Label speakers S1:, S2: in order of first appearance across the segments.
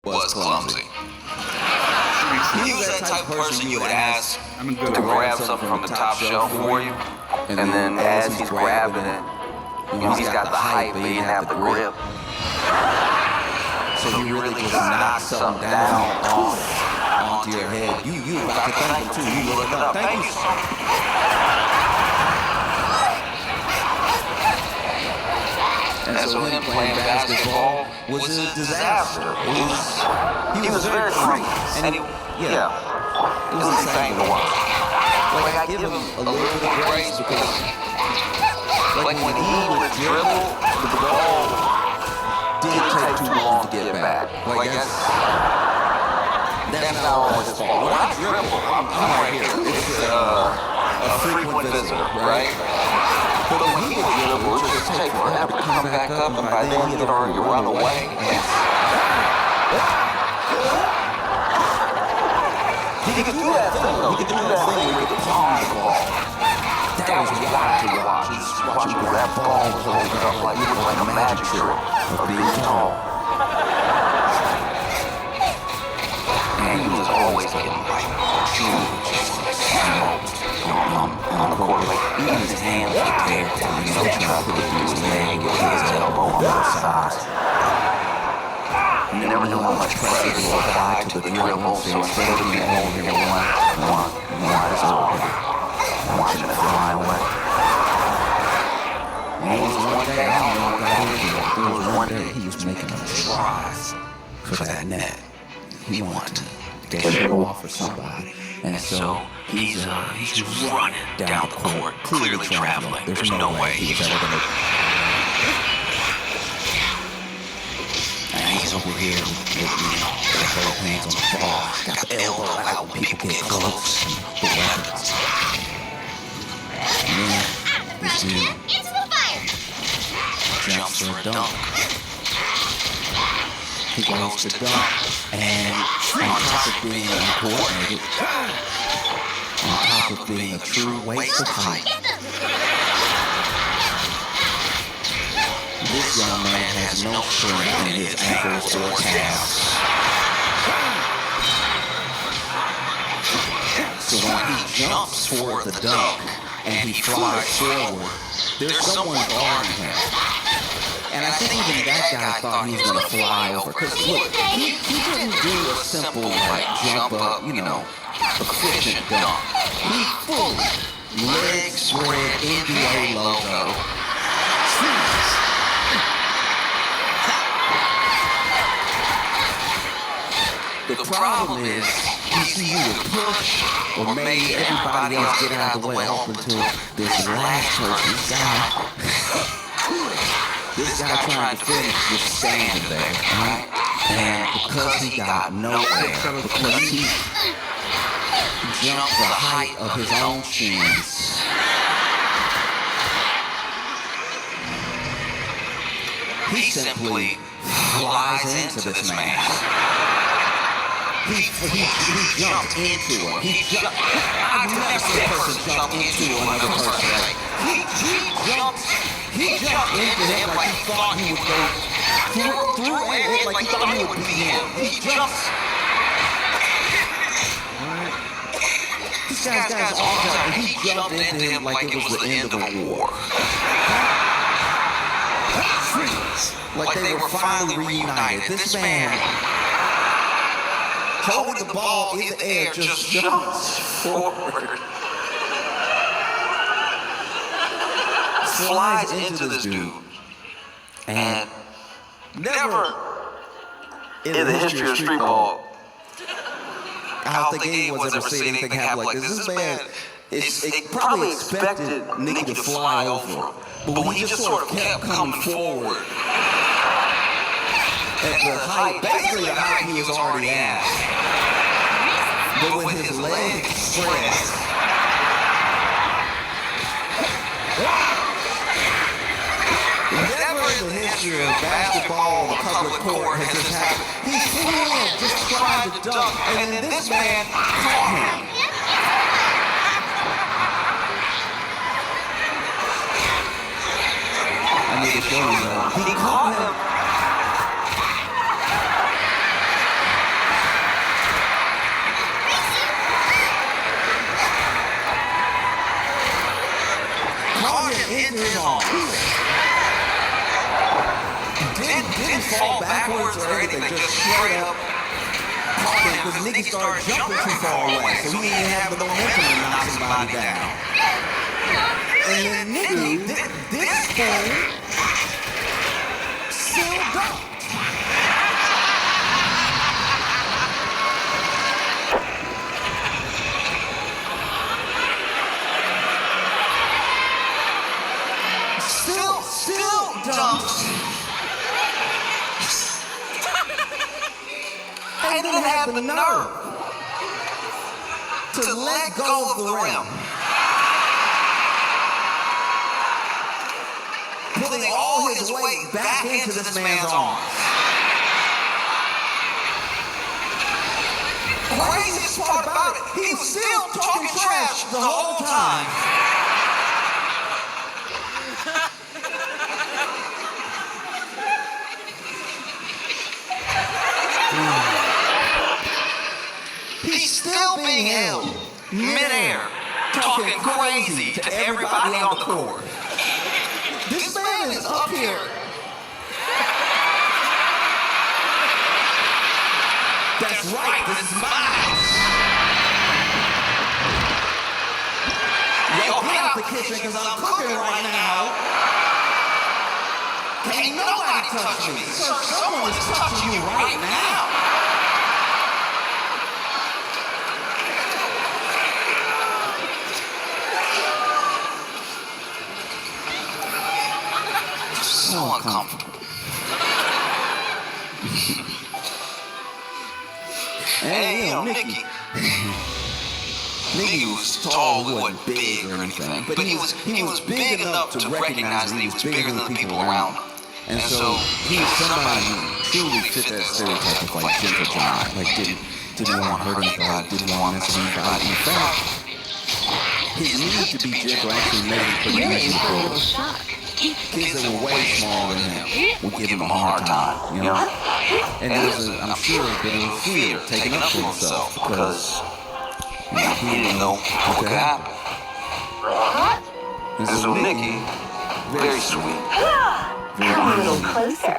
S1: was clumsy. He was that type of person you would ask to grab something from the top shelf for you, and then as he's grabbing it, he's got the height, but he didn't have the grip. So you really just knock something down onto your head. You about to thank him too. You look it up. Thank you so much. And so him playing basketball was a disaster. He was very crummy. And it was insane to watch. Like, I give him a little bit of grace because, like, when he would dribble, the ball didn't take too long to get back. Like, that's not always his fault. When I dribble, I'm right here. It's a frequent visitor, right? But when he would dribble, it just take forever to come back up, and by then he'd already run away. He could do that thing, though. He could do that thing where he could palm the ball. That was wild to watch. Just watching where that ball was holding up like a magic trick of being tall. And he was always getting like on the court. Like, even his hands would tear. He tried to get his leg or his elbow on the side. You never knew how much pressure was applied to the dribble, so instead of being over here one, it's over. Watching it fly away. And it was one day, I don't know what that is, there was one day he was making a try for that net. He wanted to get it off for somebody. And so he's running down the court, clearly traveling. There's no way he was ever going to... He's over here with, got both hands on the ball, got the elbow out when people get close with weapons. And then this dude jumps for a dunk. He goes to dunk, and on top of being uncoordinated, on top of being a true waste of height, this young man has no strength in his ankles or calves. So when he jumps for the dunk and he flies forward, there's someone guarding him. And I think even that guy thought he was going to fly over. Because look, he didn't do a simple like jump up, efficient dunk. He fully leg spread NBA logo. The problem is, he would push or made everybody else get out of the way up until this last person, this guy trying to finish just standing there, right? And because he got nowhere, because he jumped the height of his own shins, he simply flies into this man. He jumped into him. I've never seen a person jump into another person. Like, he jumped into him like he thought he would go through it, like he thought he would be him. He jumps. This guy's all time. He jumped into him like it was the end of the war. Like they were finally reunited. This man, holding the ball in the air, just jumps forward. Flies into this dude. And never in the history of street ball, I don't think anyone's ever seen anything happen like this. This man probably expected Nicky to fly over. But when he just sort of kept coming forward, at the height, basically the height he was already at. But with his legs spread, never in the history of basketball on the public court has this happened. He flew in, just tried to dunk, and then this man caught him. I need to show you that. He caught him. backwards or anything, just straight up parking, because Nicky started jumping too far away, so he didn't have the momentum to knock somebody down. And then Nicky, this fool, still dunked. Still dumps. And then had the nerve to let go of the rim, putting all his weight back into this man's arms. Craziest part about it, he was still talking trash the whole time. He's still being held midair, talking crazy to everybody on the court. This man is up here. That's right, this is mine. Yo, get out the kitchen because I'm cooking right now. Can't nobody touch me. Sir, someone is touching you right now. So uncomfortable. And you know, Nicky was tall, he wasn't big or anything, but he was big enough to recognize that he was bigger than the people around him. And so he was somebody who truly fit that stereotype of like gentle giant, like didn't want to hurt anybody, didn't want to mess with anybody. In fact, his need to be gentle actually made him pretty miserable. Kids that were way smaller than him would give him a hard time, you know? And there was I'm sure a bit of fear taken up for himself because he didn't know what could happen. And so Nicky, very sweet, very easy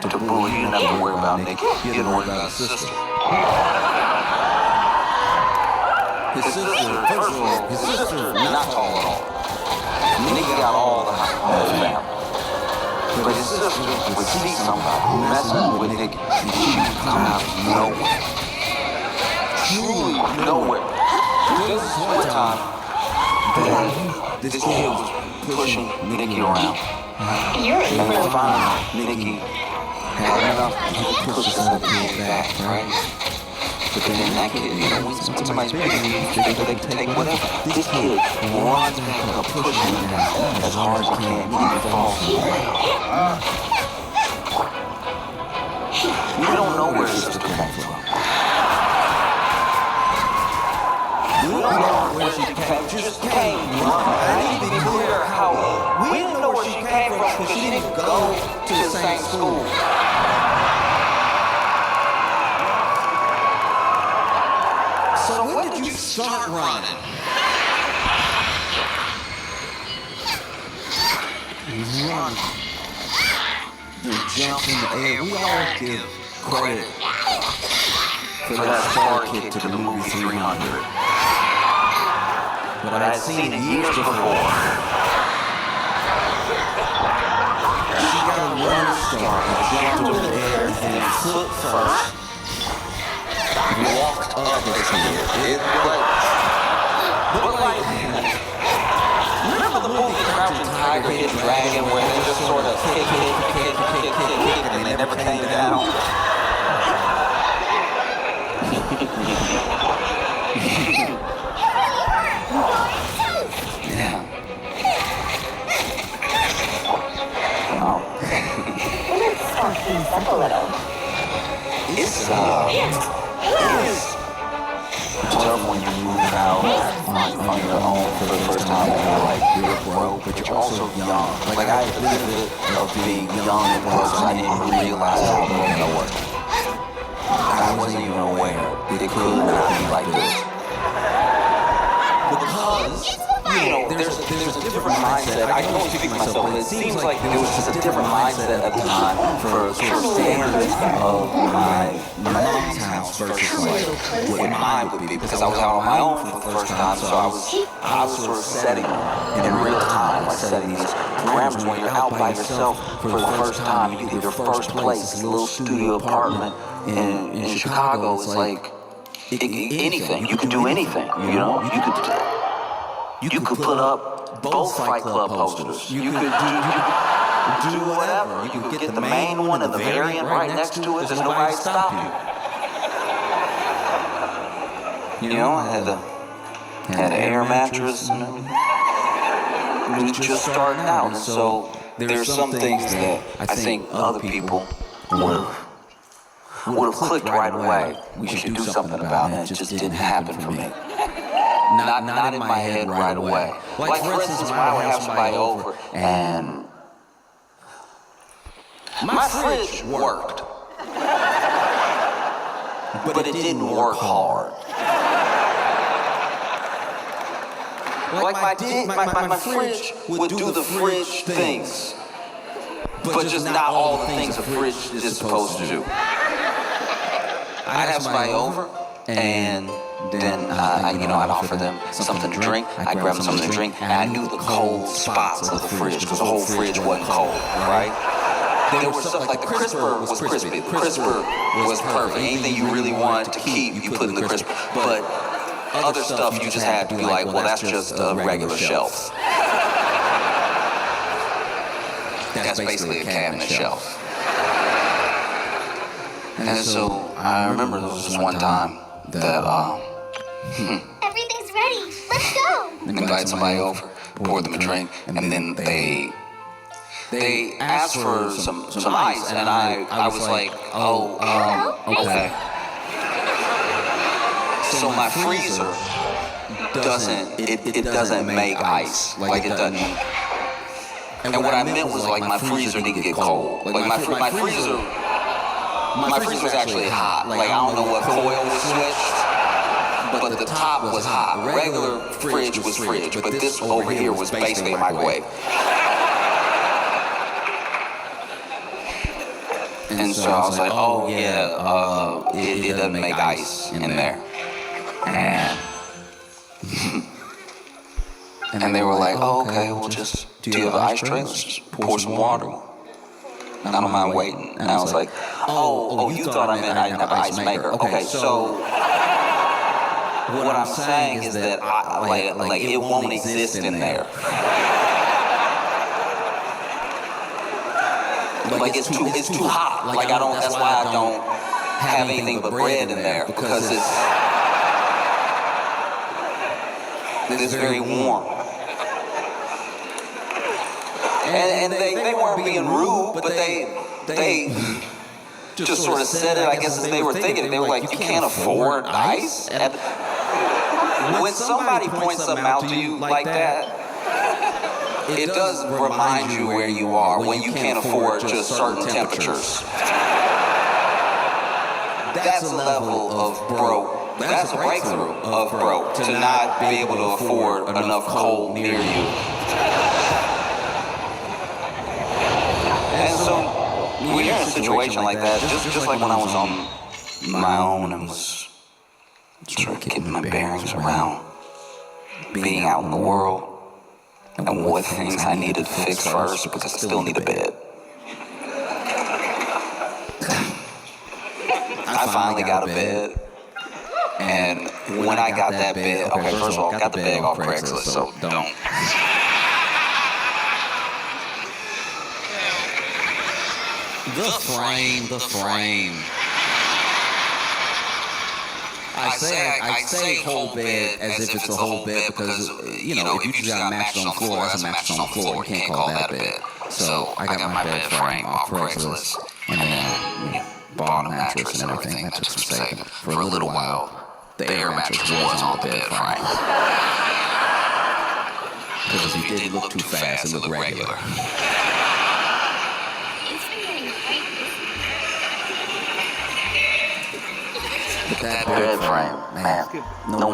S1: to bully. He didn't have to worry about Nicky. He didn't worry about his sister. His sister, first of all, his sister not tall at all. Nicky got all the height in his family. But his sister would see somebody messing with Nicky, and she would come out of nowhere. Truly nowhere. This is one time that this kid was pushing Nicky around. And then finally, Nicky had enough to push this other kid back, right? But then that kid, you know, when somebody's bigger than you, they can take whatever. This kid runs back up, pushing him down as hard as he can. He falls. We don't know where his sister came from. We don't know where she came. Just came. I need to be clear how. We don't know where she came from because she didn't go to the same school. So when did you start running? Run. You jump in the air. We all give credit for that star kick to the movie 300. But I had seen it years before. She got a run start and jumped into the air and foot first. Walked up the hill. It looked like, remember the movie Crouching Tiger, Hidden Dragon, where they just sort of kick, and they never came down? Yeah.
S2: Let's start things up a little.
S1: It's tough when you move out on your own for the first time and you're like, you're broke, but you're also young. Like I had a benefit of being young and broke, so I didn't realize how broken I was. I wasn't even aware it could not be like this. Because
S3: there's a different mindset. I can only speak for myself, but it seems like there was just a different mindset at the time for standards of my mom's house versus like what mine would be, because I was out on my own for the first time, so I was sort of setting in real time, like setting these parameters. When you're out by yourself for the first time, you get your first place, this little studio apartment in Chicago. It's like anything. You could do anything, you know? You could put up both Fight Club posters. You could do whatever. You could get the main one and the variant right next to it. There's nobody to stop you. You know, I had an air mattress and everything. It was just starting out, and so there's some things that I think other people would have clicked right away. We should do something about it. It just didn't happen for me. Not in my head right away. Like for instance, when I would have somebody over and my fridge worked, but it didn't work hard. Like my fridge would do the fridge things, but just not all the things a fridge is supposed to do. I'd have somebody over, and then I'd offer them something to drink. I'd grab them something to drink, and I knew the cold spots of the fridge, because the whole fridge wasn't cold, right? There was stuff like the crisper was crispy. The crisper was perfect. Anything you really wanted to keep, you put in the crisper. But other stuff you just had to be like, well, that's just a regular shelf. That's basically a cabinet shelf. And so I remember there was this one time that
S4: everything's ready. Let's go.
S3: Invite somebody over, pour them a drink, and then they asked for some ice, and I was like, okay. So my freezer doesn't make ice, like it doesn't. And what I meant was like my freezer didn't get cold. Like my freezer was actually hot. Like I don't know what coil was switched, but the top was hot. Regular fridge was fridge, but this over here was basically a microwave. And so I was like, oh yeah, it doesn't make ice in there. And they were like, oh, okay, well just, do you have an ice tray? Let's just pour some water. I don't mind waiting. And I was like, oh, you thought I meant I didn't have an ice maker. Okay, so what I'm saying is that like it won't exist in there. Like it's too hot. Like that's why I don't have anything but bread in there, because it's very warm. And they weren't being rude, but they just sort of said it, I guess, as they were thinking. They were like, you can't afford ice? When somebody points something out to you like that, it does remind you where you are when you can't afford just certain temperatures. That's a level of broke. That's a breakthrough of broke, to not be able to afford enough cold near you. And so when you're in a situation like that, just like when I was on my own and was sort of getting my bearings around being out in the world, and what things I needed to fix first, because I still need a bed. I finally got a bed, and when I got that bed, okay, first of all, I got the bed off Craigslist, so don't.
S1: The frame. I say whole bed as if it's a whole bed, because, if you just got a mattress on the floor, that's a mattress on the floor. You can't call that a bed. So I got my bed frame off Craigslist, and then bought a mattress and everything. That took some saving. For a little while, the air mattress was on the bed frame. Because if you did look too fast, it looked regular. But that bed frame, man, no